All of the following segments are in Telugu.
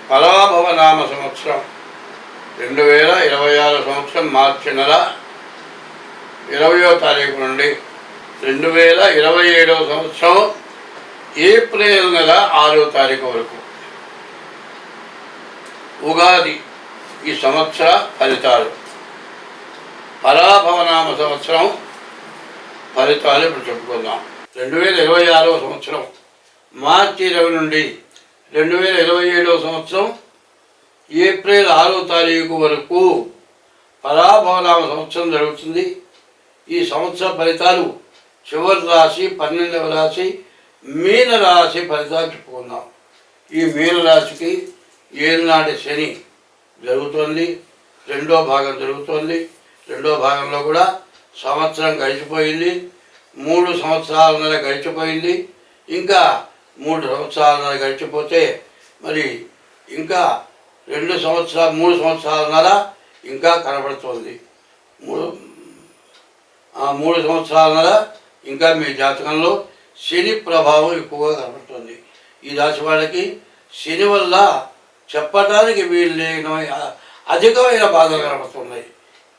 పరాభవ నామ సంవత్సరం 2026 సంవత్సరం మార్చి నెల 20వ తారీఖు నుండి 2027 సంవత్సరం ఏప్రిల్ నెల 6వ తారీఖు వరకు ఉగాది ఈ సంవత్సర ఫలితాలు. పరాభవ నామ సంవత్సరం ఫలితాలు ఇప్పుడు చెప్పుకుందాం. 2026 సంవత్సరం మార్చి 20 నుండి 2027 సంవత్సరం ఏప్రిల్ 6వ తారీఖు వరకు పరాభవ నామ సంవత్సరం జరుగుతుంది. ఈ సంవత్సర ఫలితాలు చివరి రాశి 12వ రాశి మీన రాశి ఫలితాలు చెప్పుకుందాం. ఈ మీన రాశికి ఏనాటి శని జరుగుతుంది, రెండో భాగం జరుగుతుంది. రెండో భాగంలో కూడా సంవత్సరం గడిచిపోయింది, 3 సంవత్సరాలన్నర గడిచిపోయింది. ఇంకా 3 సంవత్సరాలన్నర గడిచిపోతే మరి ఇంకా 3 సంవత్సరాలన్నర ఇంకా కనబడుతుంది. 3 సంవత్సరాలన్నర ఇంకా మీ జాతకంలో శని ప్రభావం ఎక్కువగా కనబడుతుంది. ఈ రాశి వాళ్ళకి శని వల్ల చెప్పడానికి వీలు లేని అధికమైన బాధలు కనబడుతున్నాయి.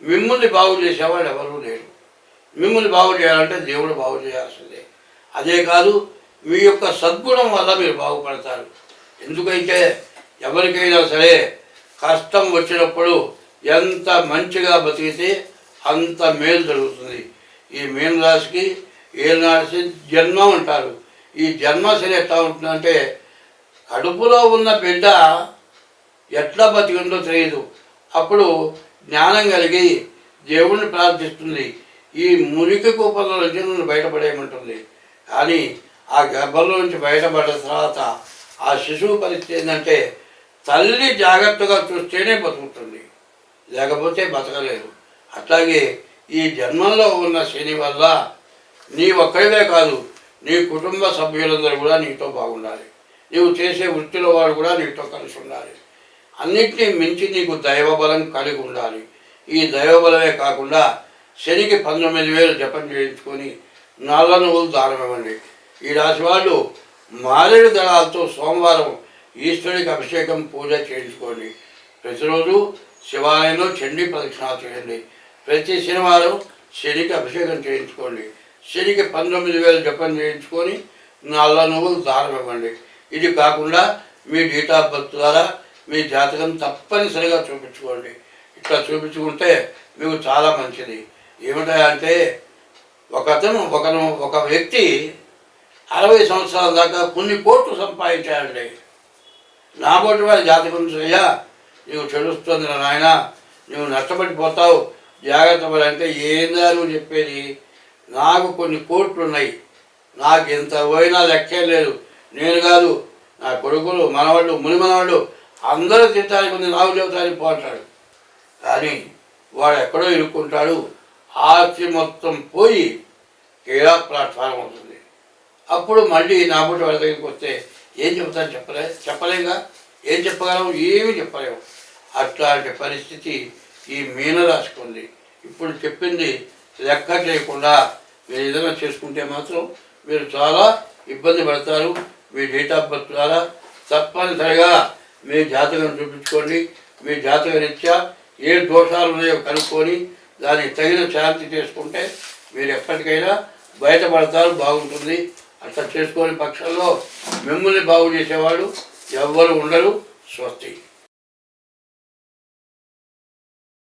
మిమ్మల్ని బాగు చేసేవాళ్ళు ఎవరూ లేరు. మిమ్మల్ని బాగు చేయాలంటే దేవుడు బాగు చేయాల్సిందే. అదే కాదు, మీ యొక్క సద్గుణం వల్ల మీరు బాగుపడతారు. ఎందుకంటే ఎవరికైనా సరే కష్టం వచ్చినప్పుడు ఎంత మంచిగా బతికితే అంత మేలు జరుగుతుంది. ఈ మీన రాశికి ఏనాడు జన్మ ఉంటారు. ఈ జన్మ శని ఎట్లా ఉంటుందంటే కడుపులో ఉన్న బిడ్డ ఎట్లా బతికిందో తెలియదు. అప్పుడు జ్ఞానం కలిగి దేవుణ్ణి ప్రార్థిస్తుంది. ఈ మురికి కూపంలో నుంచి నన్ను బయటపడేయమంటుంది. కానీ ఆ గర్భంలో నుంచి బయటపడిన తర్వాత ఆ శిశువు పరిస్థితి ఏంటంటే తల్లి జాగ్రత్తగా చూస్తేనే బతుకుతుంది, లేకపోతే బతకలేదు. అట్లాగే ఈ జన్మంలో ఉన్న శని వల్ల నీ ఒక్కడివే కాదు, నీ కుటుంబ సభ్యులందరూ కూడా నీతో బాగుండాలి. నీవు చేసే వృత్తిలో వాడు కూడా నీతో కలిసి ఉండాలి. అన్నిటినీ మించి నీకు దైవబలం కలిగి ఉండాలి. ఈ దైవబలమే కాకుండా శనికి 19,000 జపం చేయించుకొని నల్ల నువ్వులు దానం ఇవ్వండి. ఈ రాశి వాళ్ళు మారేడు దళాలతో సోమవారం ఈశ్వరుడికి అభిషేకం పూజ చేయించుకోండి. ప్రతిరోజు శివాలయంలో చండీ ప్రదక్షిణాలు చేయండి. ప్రతి శనివారం శనికి అభిషేకం చేయించుకోండి. శనికి 19,000 జపం చేయించుకొని నల్ల నువ్వులు దానం ఇవ్వండి. ఇది కాకుండా మీ డేట్ ఆఫ్ బర్త్ ద్వారా మీ జాతకం తప్పనిసరిగా చూపించుకోండి. ఇట్లా చూపించుకుంటే మీకు చాలా మంచిది. ఏమిటంటే ఒక వ్యక్తి 60 సంవత్సరాల దాకా కొన్ని కోట్లు సంపాదించాడండి. నాబోటి వారి జాతకం అయ్యా నీవు చెడుస్తుంది నాయన, నువ్వు నష్టపడిపోతావు, జాగ్రత్త పడి అంటే ఏందా నువ్వు చెప్పేది? నాకు కొన్ని కోట్లు ఉన్నాయి, నాకు ఎంత పోయినా లెక్కే లేదు. నేను కాదు, నా కొడుకులు, మనవాళ్ళు, ముని మనవాళ్ళు అందరూ తింటానికి ఉంది, నాకు చెబుతానికి పోంటాడు. కానీ వాడు ఎక్కడో ఇరుక్కుంటాడు. ఆస్తి మొత్తం పోయి కేరా ప్లాట్ఫారం అవుతుంది. అప్పుడు మళ్ళీ నాబోటి వాళ్ళ దగ్గరికి వస్తే ఏం చెబుతాను? చెప్పలేగా. ఏం చెప్పగలము? ఏమీ చెప్పలేము. అట్లాంటి పరిస్థితి ఈ మీనరాశికి ఉంది. ఇప్పుడు చెప్పింది లెక్క చేయకుండా మీరు ఏదైనా చేసుకుంటే మాత్రం మీరు చాలా ఇబ్బంది పడతారు. మీ డేట్ ఆఫ్ బర్త్ ద్వారా తప్పనిసరిగా మీ జాతకం చూపించుకోండి. మీ జాతక రీత్యా ఏ దోషాలు ఉన్నాయో కనుక్కొని దానికి తగిన శాంతి చేసుకుంటే మీరు ఎప్పటికైనా బయటపడతారు, బాగుంటుంది. అట్లా చేసుకునే పక్షంలో మిమ్మల్ని బాగు చేసేవాడు ఎవ్వరు ఉండరు. స్వస్తి.